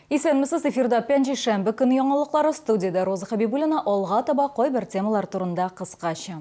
Исәнмесез, эфирда пәнжи шәмбі күні яңалыклары студияда Роза Хабибулина алға таба қой бір темалар турында қысқаша.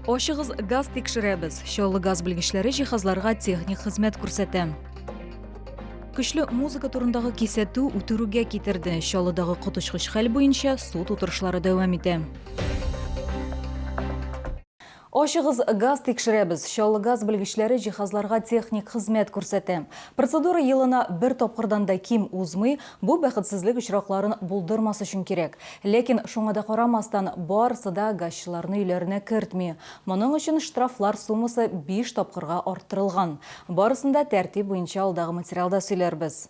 Ошығыз газ текшірәбіз. Шолы газ білгішлері жиһазларға техник хизмет күрсәтә. Күчле музыка турындағы кисәтү үтіруге китерді. Шолыдағы құтышқыш хәл буенча суд утырышлары дәвам итә. Ошығыз газ текшірәбіз. Шолы газ білгішлері жиһазларға техник хизмет күрсәтә. Процедура елына бір топқырдан да ким узмый, бұл бәхетсізлік очракларын булдырмас үшін керек. Лекин шуңада карамастан барысы да газчыларны үйләренә кертми. Моның өчен штрафлар суммасы 5 топқырға арттырылган. Барысында тәртип буенча алдағы материалда сөйләрбез.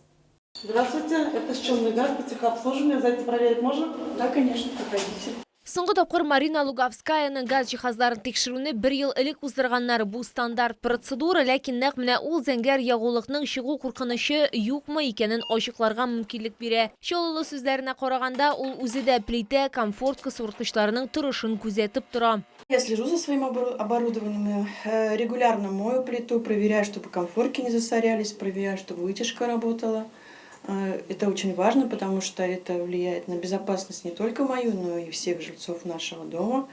Здравствуйте, это Шчелный газ, по техобслуживанию. Зайти проверить можно? Да, конечно, проходите. Соңғы тапқыр Марина Луговскаяның газ жиһазларын текшеруіне 1 ел элек уздырганнары бұл стандарт процедура, ләкин нәқ менә ул зәңгәр ягулыкның чыгу куркынышы юкмы икәнен ачыкларга мөмкинлек бирә. Шолылы сүзләренә караганда, ул үзе дә плита, комфорт кысырткычларының торышын күзәтеп тора. Я слежу за своим оборудованием, регулярно мою плиту, проверяю, чтобы комфорки не засорялись, проверяю, чтобы вытяжка работала. Это очень важно, потому что это влияет на безопасность не только мою, но и всех жильцов нашего дома.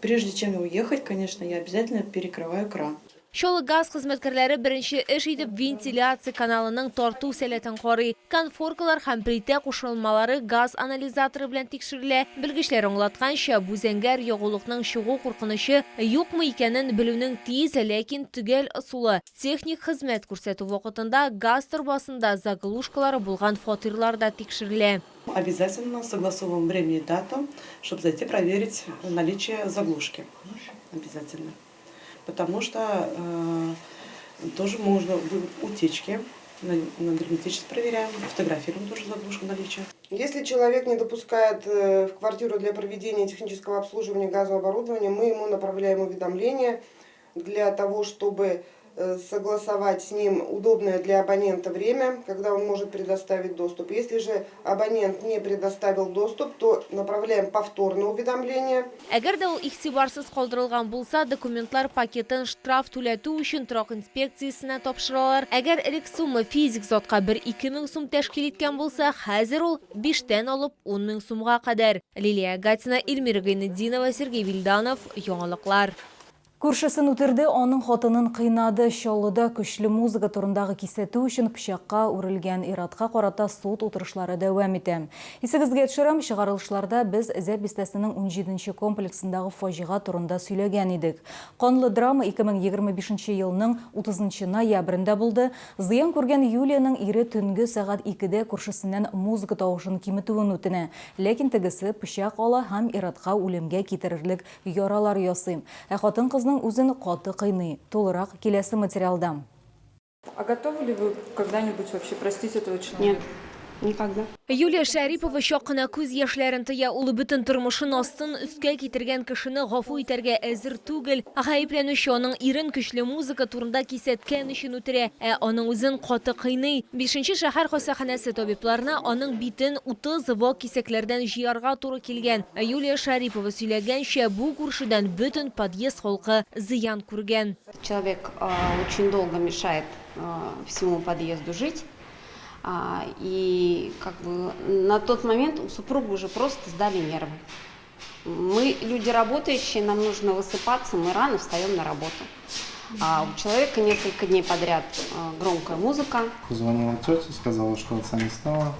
Прежде чем уехать, конечно, я обязательно перекрываю кран. Шолы газ хезмәткәрләре беренче эш итеп вентиляция каналының тарту сәләтен карый. Конфоркалар һәм плита кушылмалары газ анализаторы белән тикшерелә. Белгечләр аңлатканча, бу зәңгәр ягулыкның чыгу куркынышы юкмы икәнен белүнең тиз, ләкин төгәл ысулы. Техник хезмәт күрсәтү вакытында газ турбасында заглушкалары булган фатирларда тикшерелә. Обязательно согласовываем время и дату, чтобы зайти проверить наличие заглушки. Обязательно. Потому что тоже можно утечки, на герметичность проверяем, фотографируем тоже заглушку наличия. Если человек не допускает в квартиру для проведения технического обслуживания газового оборудования, мы ему направляем уведомление для того, чтобы согласовать с ним удобное для абонента время, когда он может предоставить доступ. Если же абонент не предоставил доступ, то направляем повторное уведомление. Әгәр дә ул игътибарсыз калдырылган булса, документлар пакетын штраф түләтү өчен торак инспекциясенә тапшыралар. Әгәр элек сумма физик затка 1-2 мең сум тәшкил иткән булса, хәзер ул 5-тән алып 10 мең сумга кадәр. Лилия Гатина, Эльмира Гайнетдинова, Сергей Вильданов, яңалыклар. Күршесін үтерді, оның хотынын қыйнады. Шолыда күчлі музыка турындағы кисәтү үшін пышаққа үрілген иратқа қарата суд утырышлары дәвам итә. Исегезгә төшерәм, чыгарылышларда біз Зәп бистәсенең 17-нче комплексындағы фаҗига турында сөйләгән идек. Канлы драма 2025 елның 30 ноябрендә булды. Зыян күргән Юлияның ире төнге сәгать 2-дә күршесеннән музыка тавышын киметүен үтенә. Ләкин тегесе пычак ала һәм иратка үлемгә китерерлек яралар ясый. Ә хатын кызның үзен каты кыйный. Толырак киләсе материалда. А готовы ли вы когда-нибудь вообще простить этого человека? Нет, никогда. Юлия Шәрипова шакына күз яшьләрен тыя, ул бөтен тормышын астын өскә китергән кешене гафу итәргә әзер түгел. Гаепләнүче аның ирен көчле музыка турында кисәткән өчен үтерә, ә аның үзен каты кыйный. 5-нче шәһәр хастаханәсе табибларына аның битен 30 вак кисәкләрдән җыярга туры килгән. Юлия Шәрипова сөйләгәнчә, бу күршедән бөтен подъезд халкы зыян күргән. Человек очень долго мешает всему подъезду жить. И как бы на тот момент у супруга уже просто сдали нервы. Мы люди работающие, нам нужно высыпаться, мы рано встаем на работу. А у человека несколько дней подряд громкая музыка. Позвонила тетя, сказала, что отца не стало.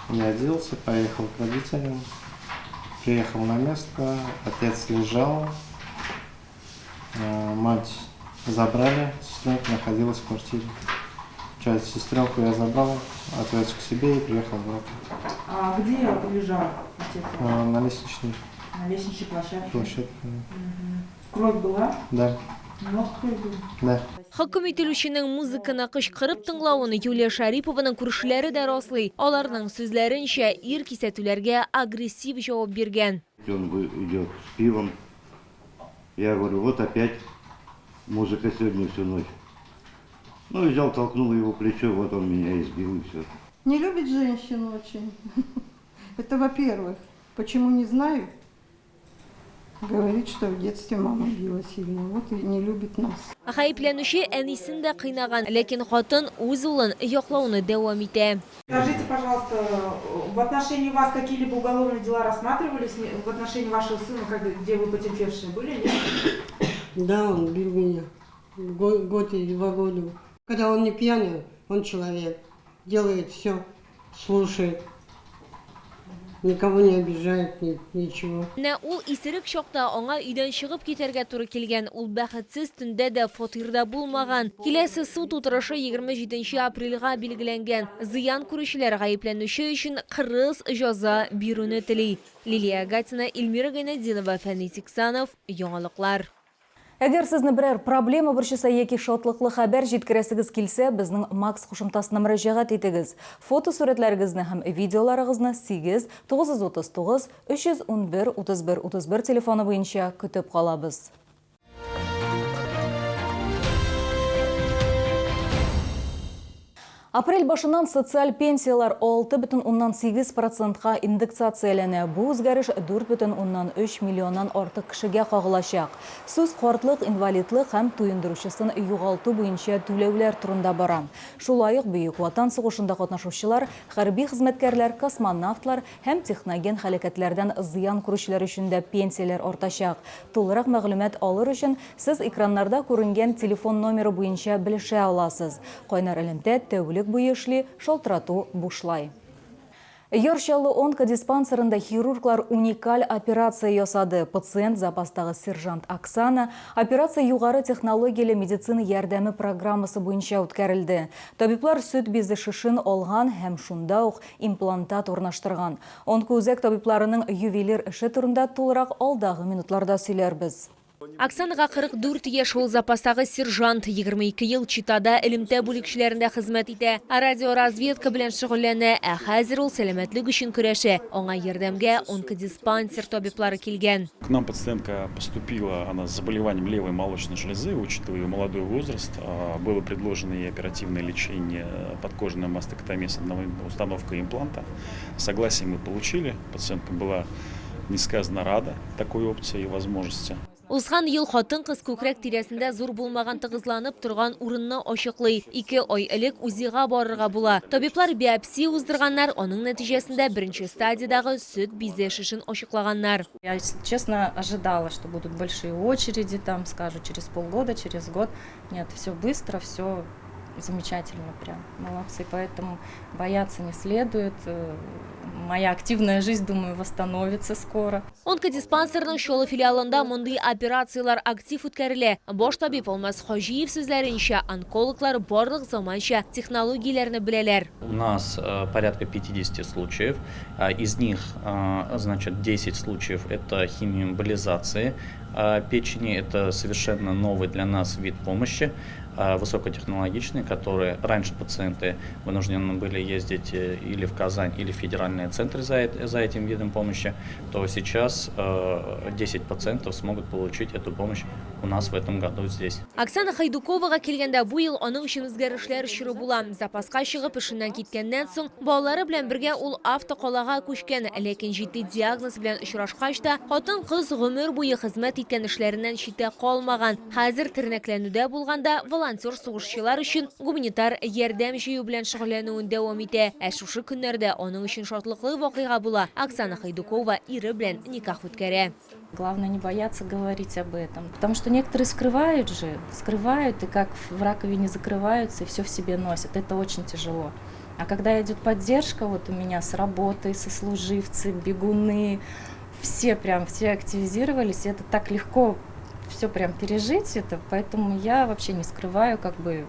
Я оделся, поехал к родителям. Приехал на место, отец лежал. Мать забрали, сестренка находилась в квартире. Часть сестренку я забрал, отвез к себе и приехал обратно. А где лежал отец? На лестничной. На лестничной площадке? Кровь была? Да. Много крови было? Да. Хөкем ителүченең музыканы кычкырып тыңлавын Юлия Шәрипованың күршеләре дә раслый. Аларның сүзләренчә, ир кисәтүләргә агрессив җавап биргән. Он идет с пивом. Я говорю, вот опять музыка сегодня всю ночь. Ну, взял, толкнул его плечо, вот он меня избил и все. Не любит женщин очень. Это во-первых. Почему, не знаю. Говорит, что в детстве мама била сильно, вот и не любит нас. Гаипләнүче әнисен дә кыйнаган, ләкин хатын үз улын яклауны дәвам итә. Скажите, пожалуйста, в отношении вас какие-либо уголовные дела рассматривались в отношении вашего сына, где вы потерпевшие были? Нет? Да, он бил меня. Год или 2 года. Когда он не пьяный, он человек. Делает все, слушает. Никого не обижает, ничего. Нә ул исерек чакта аңа өйдән чыгып китәргә туры килгән. Ул бәхетсез төндә дә фатирда булмаган. Киләсе суд утырышы 27 апрельгә билгеләнгән. Зыян күрүчеләр гаепләнүче өчен кырыс җәза бирүне тели. Лилия Гатина, Эльмира Гайнадинова, Фәнис Иксанов, Яңалыклар. Әгәр сезне берәр проблема борчыса яки шатлыклы хәбәр җиткерәсегез килсә, безнең Макс кушымтасына мөрәҗәгать итегез. Фотосурәтләрегезне һәм видеоларыгызны 8 939 311 31 31 телефоны буенча көтеп калабыз. Апрель башыннан социаль пенсиялар 6,8%-ка индексацияләнә. Бу үзгәреш 4,3 миллионнан артык кешегә кагылачак. Сүз картлык, инвалидлык һәм туендыручысын югалту буенча түләүләр турында бара. Шулай ук Бөек Ватан сугышында катнашучылар, хәрби хезмәткәрләр, космонавтлар һәм техноген һәлакәтләрдән зыян күрүчеләр өчен дә пенсияләр артачак. Тулырак мәгълүмат алыр өчен сез экраннарда күренгән телефон номеры буенча белешә аласыз. Кайнар элемтә тәүлек буе эшли, шалтырату бушлай. Йорчалы онкодиспансерында хирурглар уникаль операция ясады. Пациент запастагы сержант Оксана операция югары технологиялы медицина ярдәме программасы буенча үткәрелде. Табиблар сөт безе шишен алган һәм шунда ук имплантат урнаштырган. Онкоүзәк табибларының ювелир эше турында тулырак алдагы минутларда сөйләрбез. Оксанаға 44 яшь ул запастагы сержант, 22 ел Читада элемтә бүлекчеләрендә хезмәт итә. Радиоразведка белән шөгыльләнә, ә хәзер ул сәламәтлек өчен көрәшә. Аңа ярдәмгә онкодиспансер табиблары килгән. К нам пациентка поступила, она с заболеванием левой молочной железы, учитывая ее молодой возраст. Было предложено ей оперативное лечение подкожной мастектомии с установкой импланта. Согласие мы получили. Пациентка была несказанно рада такой опции и возможности. Узган ел хатын-кыз күкрәк тирәсендә зур булмаган тыгызланып торган урынны ачыклый. 2 ай элек УЗИга барырга була. Табиблар биопсия уздырганнар, аның нәтиҗәсендә беренче стадиядагы сөт бизе шишен ачыклаганнар. Я, честно, ожидала, что будут большие очереди, там, скажу, через полгода, через год. Нет, все быстро, все замечательно прям. Молодцы, поэтому бояться не следует. Моя активная жизнь, думаю, восстановится скоро. Онкодиспансерның Шолы филиалында мондый операциялар актив үткәрелә. Баш табиб Алмаз Хаҗиев сүзләренчә, онкологлар барлык заманча технологияләрне беләләр. У нас порядка 50 случаев. Из них, значит, 10 случаев это химиоэмболизации печени. Это совершенно новый для нас вид помощи, высокотехнологичный, которые раньше пациенты вынуждены были ездить или в Казань, или в федеральные центры за этим видом помощи, то сейчас 10 пациентов смогут получить эту помощь у нас в этом году здесь. Оксана Хайдуковага килгәндә бу ел аның өчен үзгәрешләр чоры була. Запаска чыгып эшеннән киткәннән соң балалары белән бергә ул автокалага күчкән, ләкин җитди диагноз белән очрашкач та хатын-кыз гомер буе хезмәт иткән эшләреннән читтә калмаган. Хәзер тернәкләнүдә булганда волонтер сугышчылар өчен гуманитар ярдәм җыю белән шөгыльләнүен дәвам итә. Ә шушы көннәрдә аның өчен шатлыклы вакыйга була. Оксана Хайдукова ире белән никах үткәрә. Главное не бояться говорить об этом, потому что некоторые скрывают и как в раковине закрываются и все в себе носят. Это очень тяжело. А когда идет поддержка, вот у меня с работы, сослуживцы, бегуны, все активизировались, и это так легко все прям пережить это, поэтому я вообще не скрываю, как бы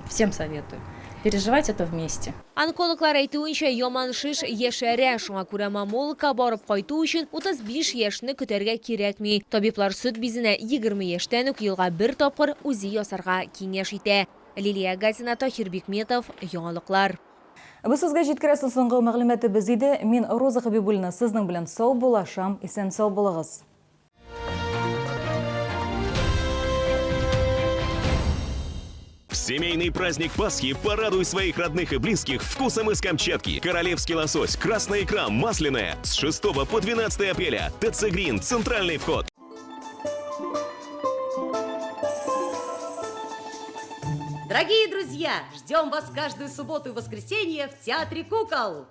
всем советую. Переживать это вместе. Онкологлар әйтүенчә, яман шиш яшәрә, шуңа күрә мамологка барып кайту өчен 35 яшьне көтәргә кирәкми. Табиблар сөт бизенә 20 яшьтән үк елга бер тапкыр үзи ясарга киңәш итә. Лилия Гатина, Тахир Бикметов, Яңалыклар. Без сезгә җиткерәсе соңгы мәгълүматыбыз иде. Мин Роза Хабибуллина, сезнең белән сау булашам, исән сау булыгыз. семейный праздник Пасхи порадуй своих родных и близких вкусом из Камчатки. Королевский лосось, красная икра, масляная. С 6 по 12 апреля. ТЦ Грин, центральный вход. Дорогие друзья, ждем вас каждую субботу и воскресенье в Театре кукол.